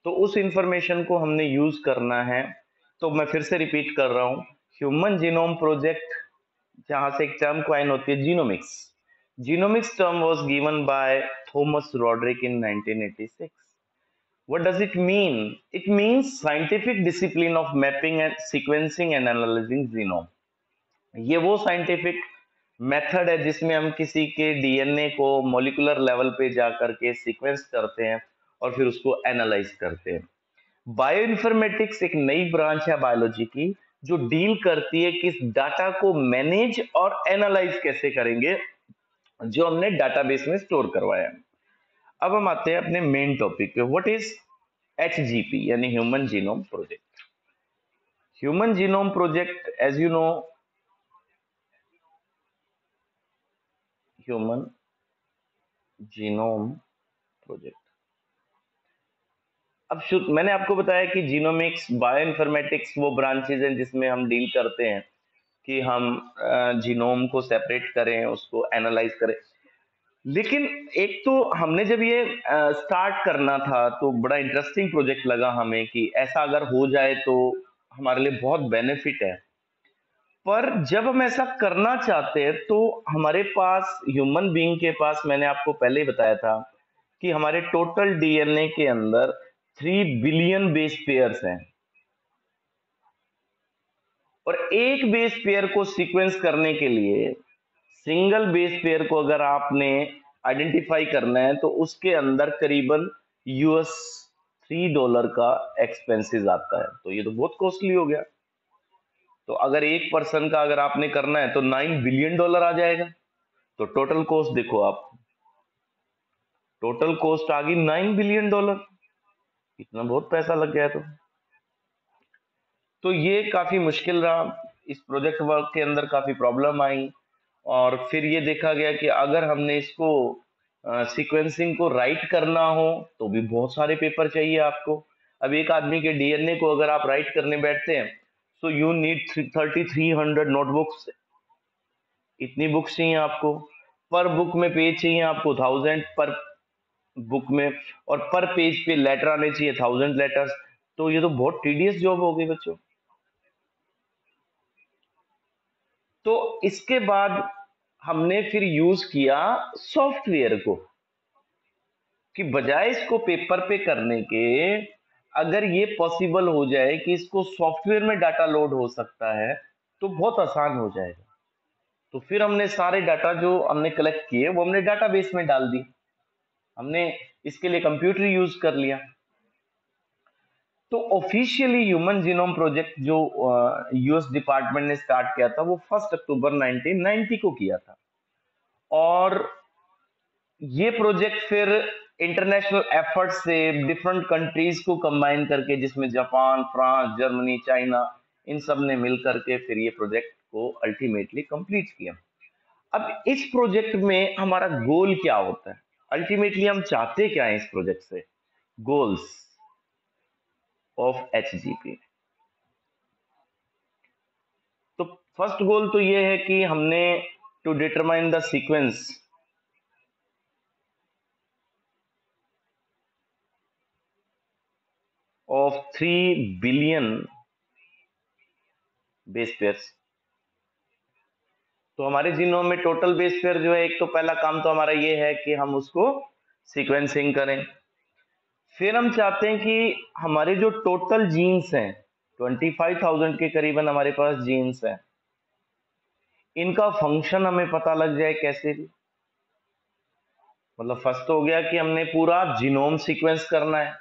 तो उस इंफॉर्मेशन को हमने यूज करना है। तो मैं फिर से रिपीट कर रहा हूँ, ह्यूमन जीनोम प्रोजेक्ट, जहां से एक टर्म क्वाइन होती है genomics. Genomics term was given by Thomas Rodrick in 1986। What does it mean? It means scientific discipline of mapping and sequencing and analyzing genome। ये वो साइंटिफिक मेथड है जिसमें हम किसी के डीएनए को मॉलिक्यूलर लेवल पे जा करके सीक्वेंस करते हैं और फिर उसको एनालाइज करते हैं। बायोइन्फॉर्मेटिक्स एक नई ब्रांच है बायोलॉजी की, जो डील करती है कि इस डाटा को मैनेज और एनालाइज कैसे करेंगे जो हमने डाटाबेस में स्टोर करवाया है। अब हम आते हैं अपने मेन टॉपिक पे, व्हाट इज एचजीपी यानी human genome project. Human genome project, as you know, human genome project, अब मैंने आपको बताया कि जीनोमिक्स बायोइन्फॉर्मेटिक्स वो ब्रांचेज हैं जिसमें हम डील करते हैं कि हम जीनोम को सेपरेट करें, उसको एनालाइज करें। लेकिन एक तो हमने जब ये स्टार्ट करना था तो बड़ा इंटरेस्टिंग प्रोजेक्ट लगा हमें कि ऐसा अगर हो जाए तो हमारे लिए बहुत बेनिफिट है। पर जब हम ऐसा करना चाहते हैं तो हमारे पास, ह्यूमन बीइंग के पास, मैंने आपको पहले ही बताया था कि हमारे टोटल डीएनए के अंदर 3 बिलियन बेस पेयर्स हैं, और एक बेस पेयर को सीक्वेंस करने के लिए, सिंगल बेस पेयर को अगर आपने आइडेंटिफाई करना है तो उसके अंदर करीबन यूएस $3 का एक्सपेंसेस आता है। तो ये तो बहुत कॉस्टली हो गया। तो अगर एक पर्सन का अगर आपने करना है तो $9 बिलियन आ जाएगा। तो टोटल कॉस्ट देखो आप, टोटल कॉस्ट आ गई $9 बिलियन। इतना बहुत पैसा लग गया। तो ये काफी मुश्किल रहा, इस प्रोजेक्ट वर्क के अंदर काफी प्रॉब्लम आई। और फिर ये देखा गया कि अगर हमने इसको सीक्वेंसिंग को राइट करना हो तो भी बहुत सारे पेपर चाहिए आपको। अब एक आदमी के डीएनए को अगर आप राइट करने बैठते हैं सो यू नीड 3300 नोटबुक्स, इतनी बुक्स चाहिए आपको। पर बुक में पेज चाहिए आपको 1000 पर बुक में, और पर पेज पे लेटर आने चाहिए 1000 लेटर्स। तो ये तो बहुत टीडियस जॉब हो गई बच्चों। तो इसके बाद हमने फिर यूज किया सॉफ्टवेयर को, कि बजाय इसको पेपर पे करने के, अगर ये पॉसिबल हो जाए कि इसको सॉफ्टवेयर में डाटा लोड हो सकता है तो बहुत आसान हो जाएगा। तो फिर हमने सारे डाटा जो हमने कलेक्ट किए वो हमने डाटाबेस में डाल दी। हमने इसके लिए कंप्यूटर यूज कर लिया। तो ऑफिशियली ह्यूमन जीनोम प्रोजेक्ट जो यूएस डिपार्टमेंट ने स्टार्ट किया था वो 1 अक्टूबर 1990 को किया था। और ये प्रोजेक्ट फिर इंटरनेशनल एफर्ट से डिफरेंट कंट्रीज को कंबाइन करके, जिसमें जापान, फ्रांस, जर्मनी, चाइना, इन सब ने मिल करके फिर ये प्रोजेक्ट को अल्टीमेटली कंप्लीट किया। अब इस प्रोजेक्ट में हमारा गोल क्या होता है, अल्टीमेटली हम चाहते क्या है इस प्रोजेक्ट से, गोल्स ऑफ एचजीपी। तो फर्स्ट गोल तो ये है कि हमने to determine the sequence of 3 billion base pairs. तो हमारे जीनोम में टोटल बेस पेयर जो है, एक तो पहला काम तो हमारा ये है कि हम उसको सीक्वेंसिंग करें। फिर हम चाहते हैं कि हमारे जो टोटल जीन्स हैं, 25,000 के करीबन हमारे पास जीन्स हैं, इनका फंक्शन हमें पता लग जाए कैसे भी। मतलब फर्स्ट तो हो गया कि हमने पूरा जीनोम सीक्वेंस करना है।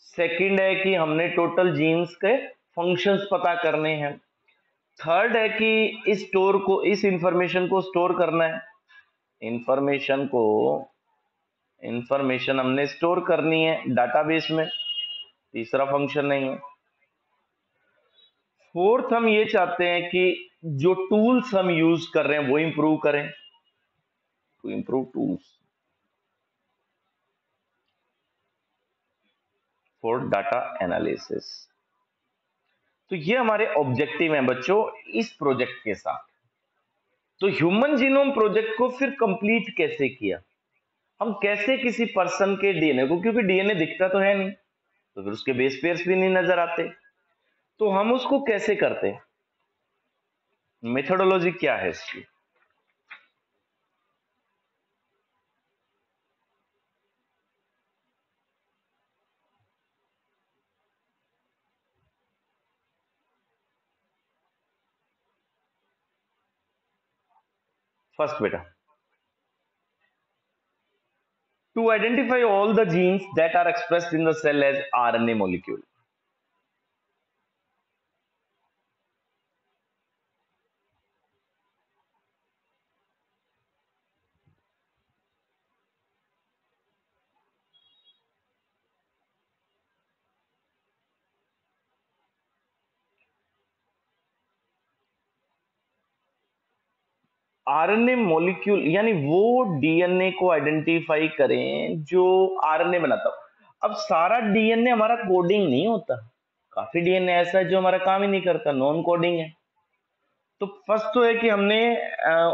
सेकंड है कि हमने टोटल जीन्स के फंक्शंस पता करने हैं। थर्ड है कि इस स्टोर को, इस इंफॉर्मेशन को स्टोर करना है। इंफॉर्मेशन को, इंफॉर्मेशन हमने स्टोर करनी है डाटाबेस में। तीसरा फंक्शन नहीं है। फोर्थ, हम ये चाहते हैं कि जो टूल्स हम यूज कर रहे हैं वो इंप्रूव करें, to improve tools for data analysis. तो ये हमारे ऑब्जेक्टिव हैं बच्चों इस प्रोजेक्ट के साथ। तो ह्यूमन जीनोम प्रोजेक्ट को फिर कंप्लीट कैसे किया, हम कैसे किसी पर्सन के डीएनए को, क्योंकि डीएनए दिखता तो है नहीं, तो फिर उसके बेस पेयर्स भी नहीं नजर आते। तो हम उसको कैसे करते, मेथोडोलॉजी क्या है इसकी? फर्स्ट बेटा, to identify all the genes that are expressed in the cell as RNA molecule. RNA molecule यानी वो डीएनए को आइडेंटिफाई करें जो आरएनए बनाता हो। अब सारा डीएनए हमारा कोडिंग नहीं होता, काफी डीएनए ऐसा है जो हमारा काम ही नहीं करता, नॉन कोडिंग है। तो फर्स्ट तो है कि हमने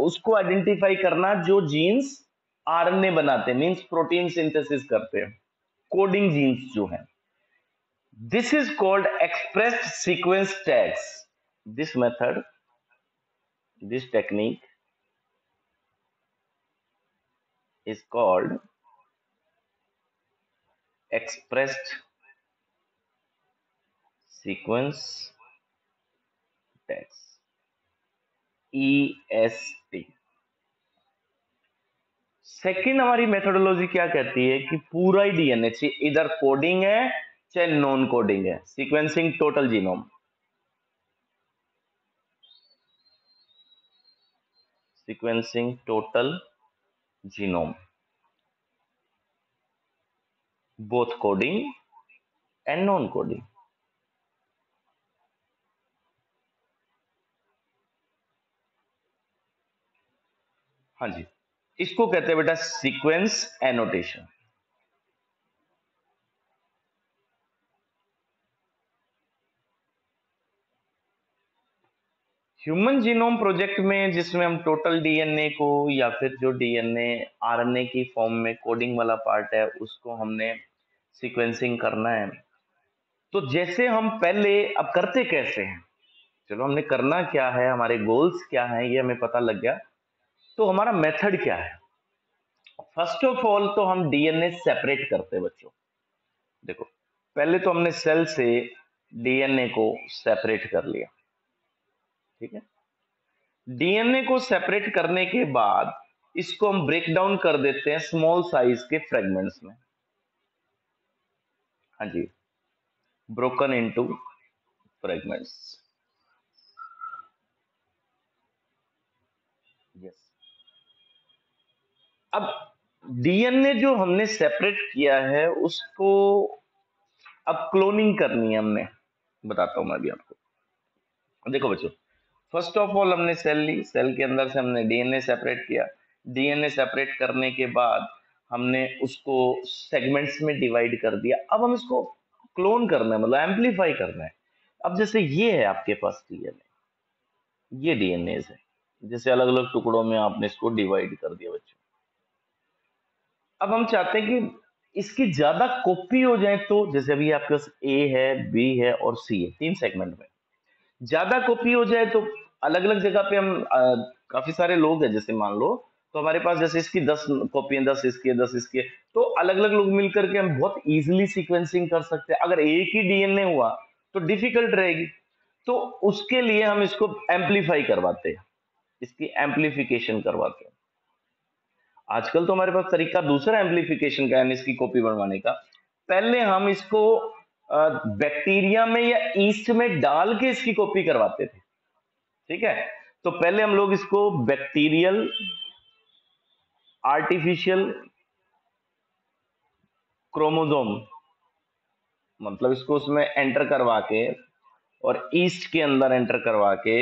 उसको आइडेंटिफाई करना जो जीन्स आरएनए बनाते हैं, मींस प्रोटीन सिंथेसिस करते हैं, कोडिंग जीन्स जो है। This is called expressed sequence tags. This method, this technique is called expressed sequence tags, EST। Second हमारी मेथोडोलॉजी क्या कहती है कि पूरा ही डीएनए, इधर कोडिंग है चाहे नॉन कोडिंग है, sequencing total genome, sequencing total genome, both coding and non coding. हाँ जी, इसको कहते हैं बेटा sequence annotation. Human genome project में, जिसमें हम टोटल डीएनए को या फिर जो डीएनए आरएनए की फॉर्म में कोडिंग वाला पार्ट है उसको हमने सीक्वेंसिंग करना है। तो जैसे हम पहले, अब करते कैसे हैं, चलो हमने करना क्या है, हमारे गोल्स क्या हैं ये हमें पता लग गया, तो हमारा मेथड क्या है। फर्स्ट ऑफ ऑल तो हम डीएनए सेपरेट करते हैं बच्चों। देखो, पहले तो हमने सेल से डीएनए को सेपरेट कर लिया, ठीक है। डीएनए को सेपरेट करने के बाद इसको हम ब्रेक डाउन कर देते हैं स्मॉल साइज के फ्रेगमेंट्स में। हाँ जी, ब्रोकन इनटू फ्रेगमेंट्स। यस। अब डीएनए जो हमने सेपरेट किया है उसको अब क्लोनिंग करनी है हमने, बताता हूं मैं अभी आपको। देखो बच्चों, फर्स्ट ऑफ ऑल हमने सेल ली, सेल के अंदर से हमने डीएनए सेपरेट किया। डीएनए सेपरेट करने के बाद हमने उसको सेगमेंट्स में डिवाइड कर दिया। अब हम इसको क्लोन करना है, मतलब एम्पलीफाई करना है। अब जैसे ये है आपके पास डीएनए, ये डीएनए है, जैसे अलग अलग टुकड़ों में आपने इसको डिवाइड कर दिया बच्चों। अब हम चाहते हैं कि इसकी ज्यादा कॉपी हो जाए, तो जैसे अभी आपके पास ए है, बी है और सी है, तीन सेगमेंट में ज्यादा कॉपी हो जाए तो अलग अलग जगह पे हम काफी सारे लोग हैं, जैसे मान लो तो हमारे पास जैसे इसकी 10 कॉपी है, 10 इसकी है, 10 इसकी है, तो अलग अलग लोग मिलकर के हम बहुत इजीली सीक्वेंसिंग कर सकते हैं। अगर एक ही डीएनए हुआ तो डिफिकल्ट रहेगी, तो उसके लिए हम इसको एम्पलीफाई करवाते हैं, इसकी एम्पलीफिकेशन करवाते हैं। आजकल तो हमारे पास तरीका दूसरा एम्पलीफिकेशन का, यानी इसकी कॉपी बनवाने का। पहले हम इसको बैक्टीरिया में या ईस्ट में डाल के इसकी कॉपी करवाते थे, ठीक है। तो पहले हम लोग इसको बैक्टीरियल आर्टिफिशियल क्रोमोसोम, मतलब इसको उसमें एंटर करवा के और ईस्ट के अंदर एंटर करवा के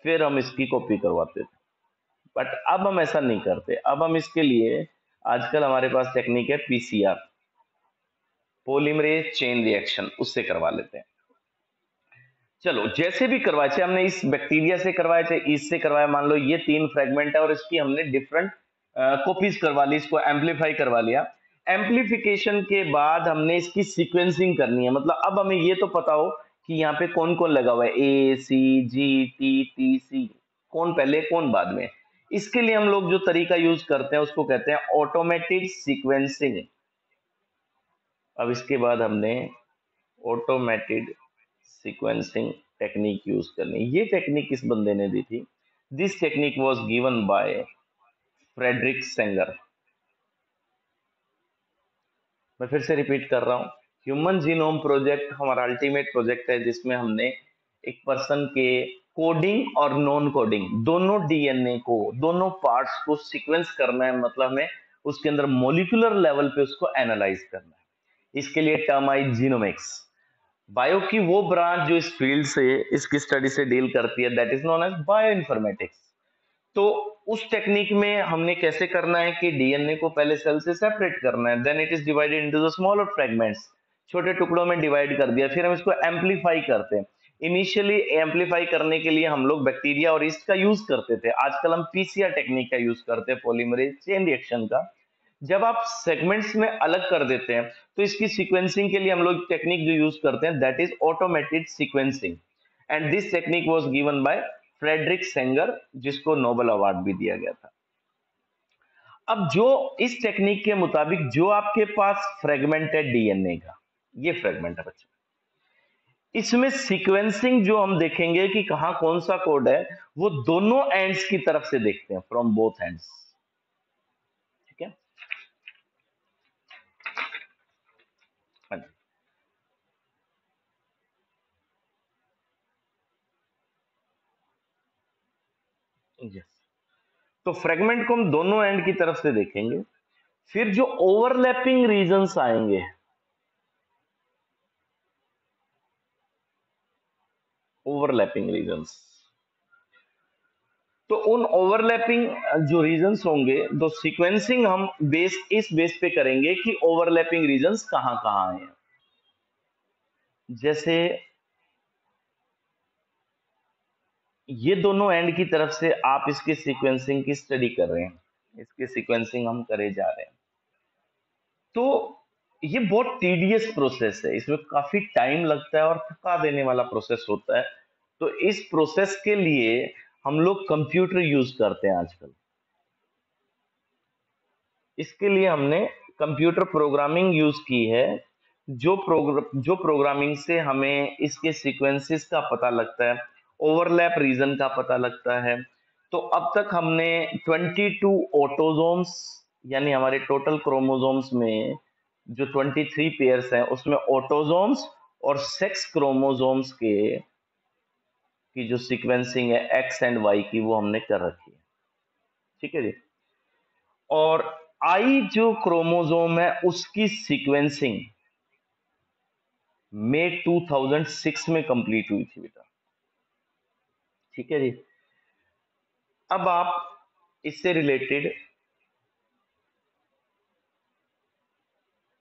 फिर हम इसकी कॉपी करवाते थे। बट अब हम ऐसा नहीं करते। अब हम इसके लिए आजकल हमारे पास टेक्निक है पीसीआर, पॉलीमरेज चेन रिएक्शन, उससे करवा लेते हैं। चलो जैसे भी करवाए, चाहे हमने इस बैक्टीरिया से करवाया चाहे ईस्ट से करवाया, मान लो ये तीन फ्रेगमेंट है और इसकी हमने डिफरेंट कॉपीज करवा ली, इसको एम्पलीफाई करवा लिया। एम्प्लीफिकेशन के बाद हमने इसकी सीक्वेंसिंग करनी है, मतलब अब हमें ये तो पता हो कि यहाँ पे कौन कौन लगा हुआ है, ए सी जी टी टी सी, कौन पहले कौन बाद में। इसके लिए हम लोग जो तरीका यूज करते हैं उसको कहते हैं ऑटोमेटेड सीक्वेंसिंग। अब इसके बाद हमने ऑटोमेटेड सीक्वेंसिंग टेक्निक यूज करनी। ये टेक्निक किस बंदे ने दी थी? This technique was given by Frederick Sanger. मैं फिर से रिपीट कर रहा हूँ, ह्यूमन जीनोम प्रोजेक्ट हमारा अल्टीमेट प्रोजेक्ट है जिसमें हमने एक पर्सन के कोडिंग और नॉन कोडिंग दोनों डीएनए को, दोनों पार्ट्स को सीक्वेंस करना है, मतलब हमें उसके अंदर मोलिकुलर लेवल पे उसको एनालाइज करना है। इसके लिए टर्म आई जीनोमिक्स। बायो की वो ब्रांच जो इस फील्ड से, इसकी स्टडी से डील करती है, that is known as bioinformatics. तो उस टेक्निक में हमने कैसे करना है कि डीएनए को पहले सेल से सेपरेट करना है, then it is divided into the smaller fragments, छोटे टुकड़ों में डिवाइड कर दिया, फिर हम इसको एम्पलीफाई करते हैं। इनिशियली एम्पलीफाई करने के लिए हम लोग बैक्टीरिया और ईस्ट का यूज करते थे, आजकल हम पीसीआर टेक्निक का यूज करते हैं, पॉलीमरेज चेन रिएक्शन का। जब आप सेगमेंट्स में अलग कर देते हैं तो इसकी सीक्वेंसिंग के लिए हम लोग टेक्निक जो यूज करते हैं that is automated sequencing, and this technique was given by Frederick Sanger, जिसको नोबेल अवार्ड भी दिया गया था। अब जो इस टेक्निक के मुताबिक जो आपके पास फ्रेगमेंट है डीएनए का, ये फ्रेगमेंट है बच्चों, इसमें सीक्वेंसिंग जो हम देखेंगे कि कहां कौन सा कोड है, वो दोनों एंड्स की तरफ से देखते हैं, फ्रॉम बोथ एंड्स। ठीक है, हाँ जी, यस। तो फ्रेगमेंट को हम दोनों एंड की तरफ से देखेंगे। फिर जो ओवरलैपिंग रीजन्स आएंगे, ओवरलैपिंग रीजन्स, तो उन ओवरलैपिंग जो रीजन्स होंगे, तो सीक्वेंसिंग हम इस बेस पे करेंगे कि ओवरलैपिंग रीजन्स कहां कहां हैं। जैसे ये दोनों एंड की तरफ से आप इसके सीक्वेंसिंग की स्टडी कर रहे हैं, इसके सीक्वेंसिंग हम करे जा रहे हैं, तो ये बहुत टीडियस प्रोसेस है, इसमें काफी टाइम लगता है और थका देने वाला प्रोसेस होता है। तो इस प्रोसेस के लिए हम लोग कंप्यूटर यूज करते हैं आजकल। इसके लिए हमने कंप्यूटर प्रोग्रामिंग यूज की है, जो प्रोग्रामिंग से हमें इसके सीक्वेंसेस का पता लगता है, ओवरलैप रीजन का पता लगता है। तो अब तक हमने 22 ऑटोजोम्स, यानी हमारे टोटल क्रोमोसोम्स में जो 23 पेयर्स हैं उसमें ऑटोजोम्स और सेक्स क्रोमोसोम्स के की जो सीक्वेंसिंग है एक्स एंड वाई की, वो हमने कर रखी है। ठीक है जी। और आई जो क्रोमोसोम है उसकी सीक्वेंसिंग मई 2006 में कंप्लीट हुई थी बेटा। ठीक है जी। अब आप इससे रिलेटेड